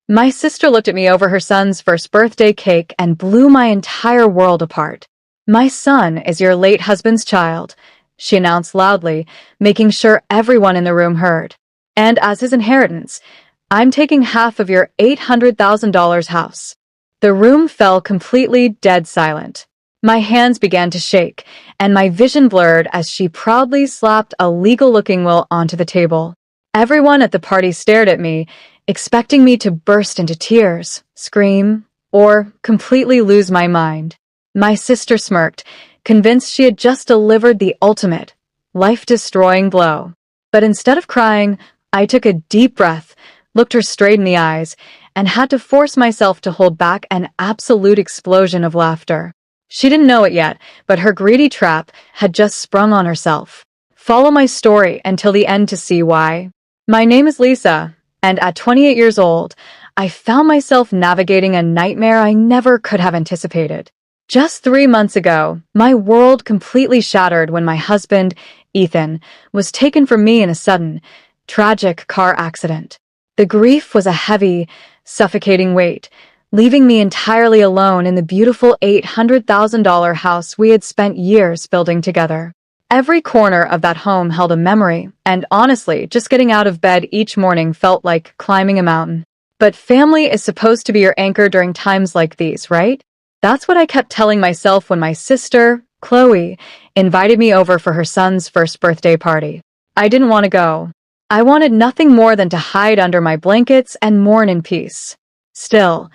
My sister looked at me over her son's first birthday cake and blew my entire world apart. "My son is your late husband's child," she announced loudly, making sure everyone in the room heard. "And as his inheritance, I'm taking half of your $800,000 house." The room fell completely dead silent. My hands began to shake, and my vision blurred as she proudly slapped a legal-looking will onto the table. Everyone at the party stared at me, expecting me to burst into tears, scream, or completely lose my mind. My sister smirked, convinced she had just delivered the ultimate, life-destroying blow. But instead of crying, I took a deep breath, looked her straight in the eyes, and had to force myself to hold back an absolute explosion of laughter. She didn't know it yet, but her greedy trap had just sprung on herself. Follow my story until the end to see why. My name is Lisa, and at 28 years old, I found myself navigating a nightmare I never could have anticipated. Just 3 months ago, my world completely shattered when my husband, Ethan, was taken from me in a sudden, tragic car accident. The grief was a heavy, suffocating weight, leaving me entirely alone in the beautiful $800,000 house we had spent years building together. Every corner of that home held a memory, and honestly, just getting out of bed each morning felt like climbing a mountain. But family is supposed to be your anchor during times like these, right? That's what I kept telling myself when my sister, Chloe, invited me over for her son's first birthday party. I didn't want to go. I wanted nothing more than to hide under my blankets and mourn in peace. Still,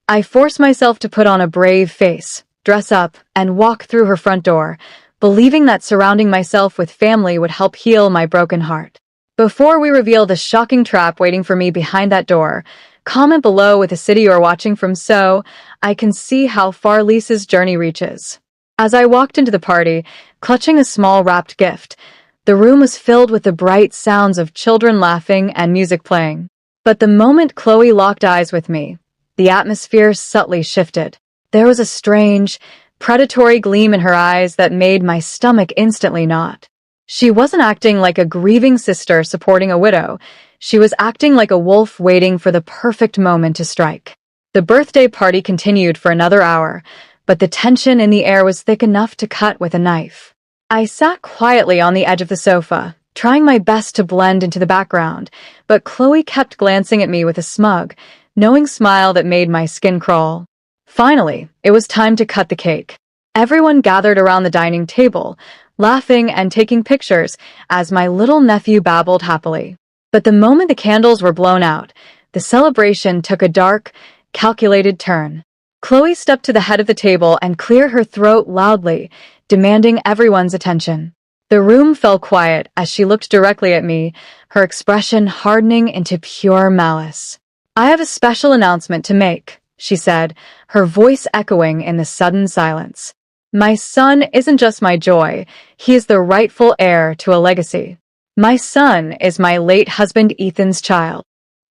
I forced myself to put on a brave face, dress up, and walk through her front door, believing that surrounding myself with family would help heal my broken heart. Before we reveal the shocking trap waiting for me behind that door, comment below with a city you're watching from so I can see how far Lisa's journey reaches. As I walked into the party, clutching a small wrapped gift, the room was filled with the bright sounds of children laughing and music playing. But the moment Chloe locked eyes with me, the atmosphere subtly shifted. There was a strange, predatory gleam in her eyes that made my stomach instantly knot. She wasn't acting like a grieving sister supporting a widow. She was acting like a wolf waiting for the perfect moment to strike. The birthday party continued for another hour, but the tension in the air was thick enough to cut with a knife. I sat quietly on the edge of the sofa, trying my best to blend into the background, but Chloe kept glancing at me with a smug, knowing smile that made my skin crawl. Finally, it was time to cut the cake. Everyone gathered around the dining table, laughing and taking pictures as my little nephew babbled happily. But the moment the candles were blown out, the celebration took a dark, calculated turn. Chloe stepped to the head of the table and cleared her throat loudly, demanding everyone's attention. The room fell quiet as she looked directly at me, her expression hardening into pure malice. "I have a special announcement to make," she said, her voice echoing in the sudden silence. "My son isn't just my joy, he is the rightful heir to a legacy. My son is my late husband Ethan's child."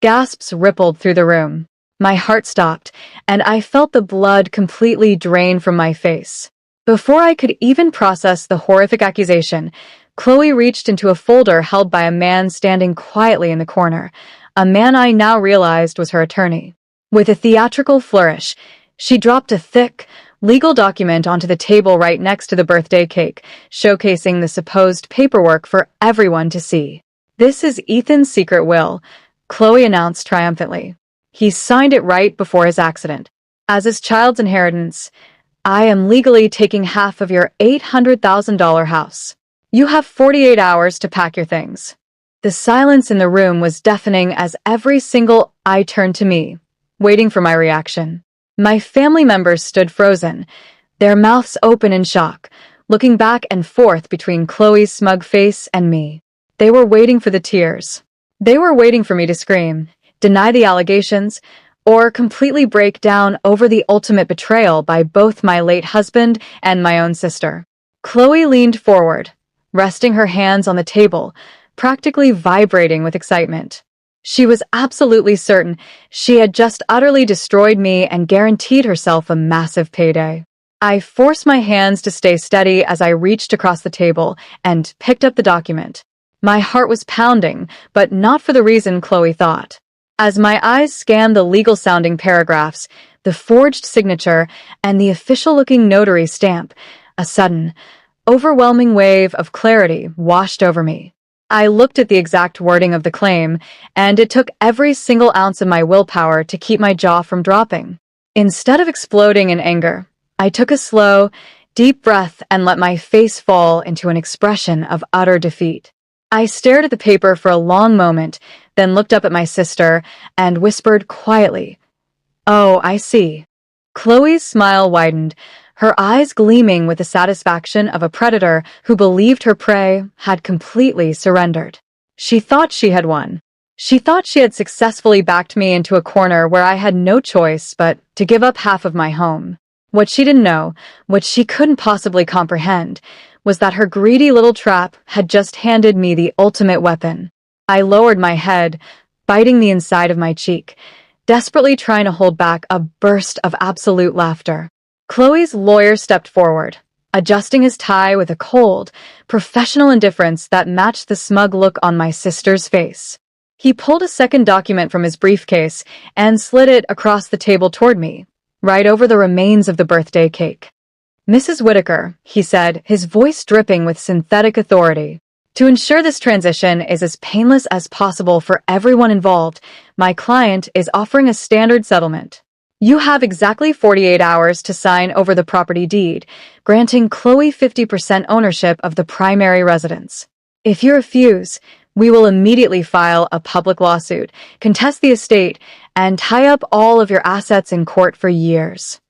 Gasps rippled through the room. My heart stopped, and I felt the blood completely drain from my face. Before I could even process the horrific accusation, Chloe reached into a folder held by a man standing quietly in the corner, a man I now realized was her attorney. With a theatrical flourish, she dropped a thick, legal document onto the table right next to the birthday cake, showcasing the supposed paperwork for everyone to see. "This is Ethan's secret will," Chloe announced triumphantly. "He signed it right before his accident. As his child's inheritance, I am legally taking half of your $800,000 house. You have 48 hours to pack your things." The silence in the room was deafening as every single eye turned to me, waiting for my reaction. My family members stood frozen, their mouths open in shock, looking back and forth between Chloe's smug face and me. They were waiting for the tears. They were waiting for me to scream, deny the allegations, or completely break down over the ultimate betrayal by both my late husband and my own sister. Chloe leaned forward, resting her hands on the table, practically vibrating with excitement. She was absolutely certain she had just utterly destroyed me and guaranteed herself a massive payday. I forced my hands to stay steady as I reached across the table and picked up the document. My heart was pounding, but not for the reason Chloe thought. As my eyes scanned the legal-sounding paragraphs, the forged signature, and the official-looking notary stamp, a sudden, overwhelming wave of clarity washed over me. I looked at the exact wording of the claim, and it took every single ounce of my willpower to keep my jaw from dropping. Instead of exploding in anger, I took a slow, deep breath and let my face fall into an expression of utter defeat. I stared at the paper for a long moment, then looked up at my sister and whispered quietly, "Oh, I see." Chloe's smile widened, her eyes gleaming with the satisfaction of a predator who believed her prey had completely surrendered. She thought she had won. She thought she had successfully backed me into a corner where I had no choice but to give up half of my home. What she didn't know, what she couldn't possibly comprehend, was that her greedy little trap had just handed me the ultimate weapon. I lowered my head, biting the inside of my cheek, desperately trying to hold back a burst of absolute laughter. Chloe's lawyer stepped forward, adjusting his tie with a cold, professional indifference that matched the smug look on my sister's face. He pulled a second document from his briefcase and slid it across the table toward me, right over the remains of the birthday cake. "Mrs. Whitaker," he said, his voice dripping with synthetic authority, "to ensure this transition is as painless as possible for everyone involved, my client is offering a standard settlement. You have exactly 48 hours to sign over the property deed, granting Chloe 50% ownership of the primary residence. If you refuse, we will immediately file a public lawsuit, contest the estate, and tie up all of your assets in court for years."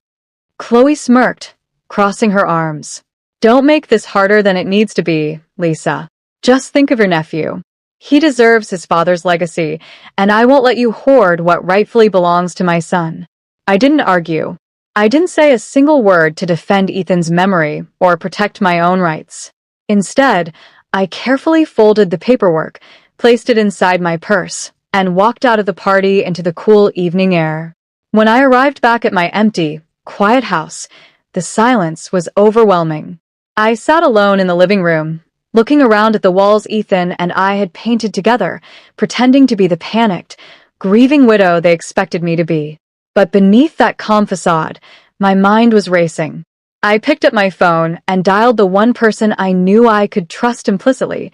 Chloe smirked, crossing her arms. "Don't make this harder than it needs to be, Lisa. Just think of your nephew. He deserves his father's legacy, and I won't let you hoard what rightfully belongs to my son." I didn't argue. I didn't say a single word to defend Ethan's memory or protect my own rights. Instead, I carefully folded the paperwork, placed it inside my purse, and walked out of the party into the cool evening air. When I arrived back at my empty, quiet house, the silence was overwhelming. I sat alone in the living room, looking around at the walls Ethan and I had painted together, pretending to be the panicked, grieving widow they expected me to be. But beneath that calm facade, my mind was racing. I picked up my phone and dialed the one person I knew I could trust implicitly,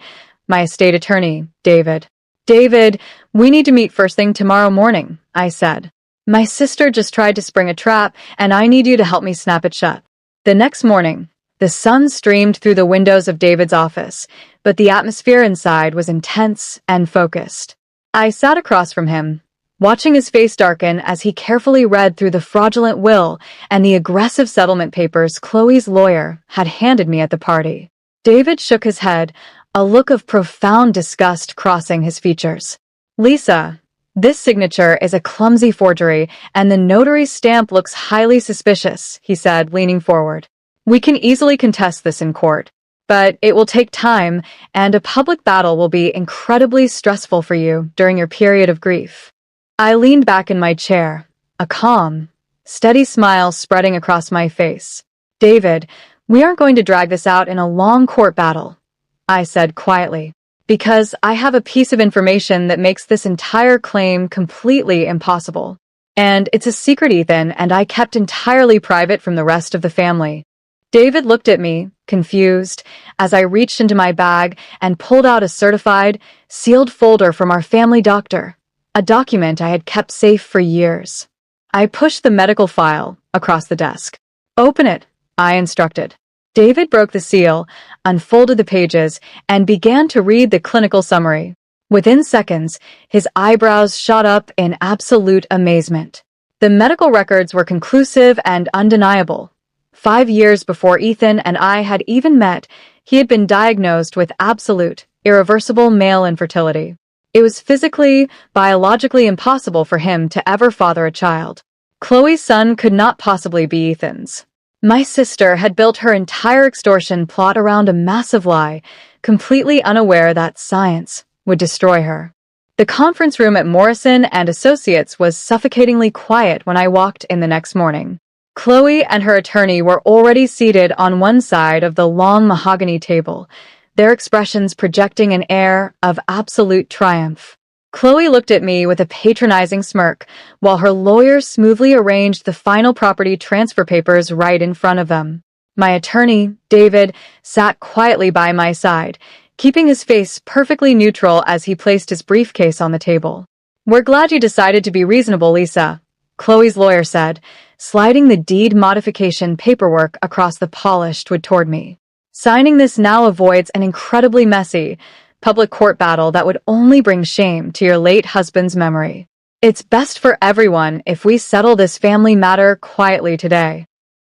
my estate attorney, David. "David, we need to meet first thing tomorrow morning," I said. "My sister just tried to spring a trap, and I need you to help me snap it shut." The next morning, the sun streamed through the windows of David's office, but the atmosphere inside was intense and focused. I sat across from him, watching his face darken as he carefully read through the fraudulent will and the aggressive settlement papers Chloe's lawyer had handed me at the party. David shook his head, a look of profound disgust crossing his features. "Lisa, this signature is a clumsy forgery, and the notary's stamp looks highly suspicious," he said, leaning forward. "We can easily contest this in court, but it will take time, and a public battle will be incredibly stressful for you during your period of grief." I leaned back in my chair, a calm, steady smile spreading across my face. "David, we aren't going to drag this out in a long court battle," I said quietly, "because I have a piece of information that makes this entire claim completely impossible. And it's a secret, Ethan, and I kept entirely private from the rest of the family." David looked at me, confused, as I reached into my bag and pulled out a certified, sealed folder from our family doctor, a document I had kept safe for years. I pushed the medical file across the desk. "Open it," I instructed. David broke the seal, unfolded the pages, and began to read the clinical summary. Within seconds, his eyebrows shot up in absolute amazement. The medical records were conclusive and undeniable. 5 years before Ethan and I had even met, he had been diagnosed with absolute, irreversible male infertility. It was physically, biologically impossible for him to ever father a child. Chloe's son could not possibly be Ethan's. My sister had built her entire extortion plot around a massive lie, completely unaware that science would destroy her. The conference room at Morrison and Associates was suffocatingly quiet when I walked in the next morning. Chloe and her attorney were already seated on one side of the long mahogany table, their expressions projecting an air of absolute triumph. Chloe looked at me with a patronizing smirk, while her lawyer smoothly arranged the final property transfer papers right in front of them. My attorney, David, sat quietly by my side, keeping his face perfectly neutral as he placed his briefcase on the table. "We're glad you decided to be reasonable, Lisa," Chloe's lawyer said, sliding the deed modification paperwork across the polished wood toward me. "Signing this now avoids an incredibly messy public court battle that would only bring shame to your late husband's memory. It's best for everyone if we settle this family matter quietly today."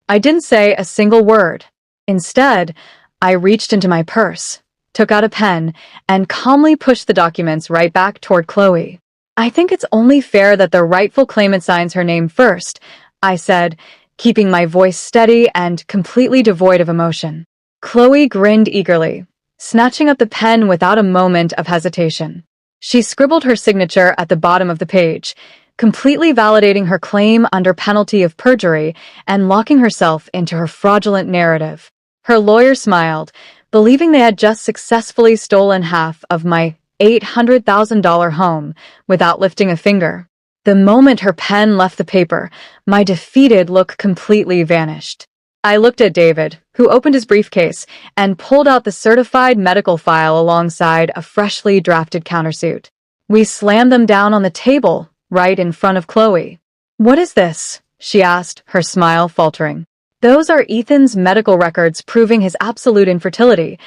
I didn't say a single word. Instead, I reached into my purse, took out a pen, and calmly pushed the documents right back toward Chloe. "I think it's only fair that the rightful claimant signs her name first," I said, keeping my voice steady and completely devoid of emotion. Chloe grinned eagerly, snatching up the pen without a moment of hesitation. She scribbled her signature at the bottom of the page, completely validating her claim under penalty of perjury and locking herself into her fraudulent narrative. Her lawyer smiled, believing they had just successfully stolen half of my $800,000 home without lifting a finger. The moment her pen left the paper, my defeated look completely vanished. I looked at David, who opened his briefcase and pulled out the certified medical file alongside a freshly drafted countersuit. We slammed them down on the table, right in front of Chloe. "What is this?" she asked, her smile faltering. "Those are Ethan's medical records proving his absolute infertility,"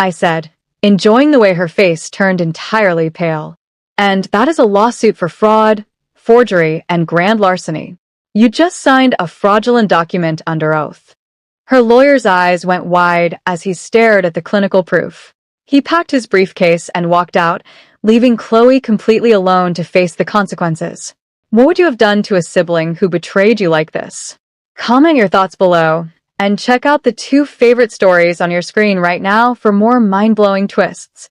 I said, enjoying the way her face turned entirely pale. "And that is a lawsuit for fraud, forgery, and grand larceny. You just signed a fraudulent document under oath." Her lawyer's eyes went wide as he stared at the clinical proof. He packed his briefcase and walked out, leaving Chloe completely alone to face the consequences. What would you have done to a sibling who betrayed you like this? Comment your thoughts below, and check out the 2 favorite stories on your screen right now for more mind-blowing twists.